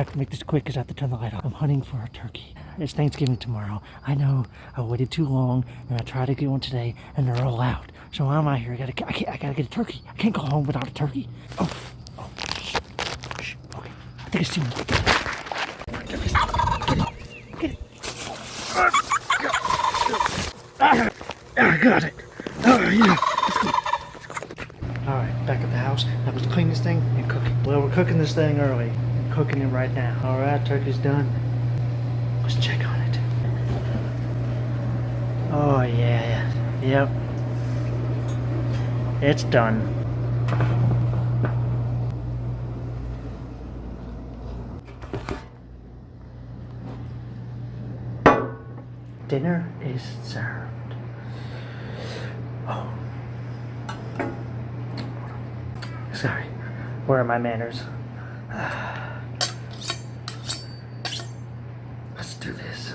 have to make this quick because I have to turn the light off. I'm hunting for a turkey. It's Thanksgiving tomorrow. I know I waited too long and I tried to get one today and they're all out. So I'm out here. I gotta get a turkey. I can't go home without a turkey. Oh, shh. Okay, I think I see one. Get it. I got it. Oh, yeah. Let's go. Alright, back at the house. Now let's clean this thing and cook it. Well, we're cooking this thing early. I'm cooking it right now. Alright, turkey's done. Let's check on it. Oh, yeah. Yep. It's done. Dinner is served. Oh. Sorry. Where are my manners? Let's do this.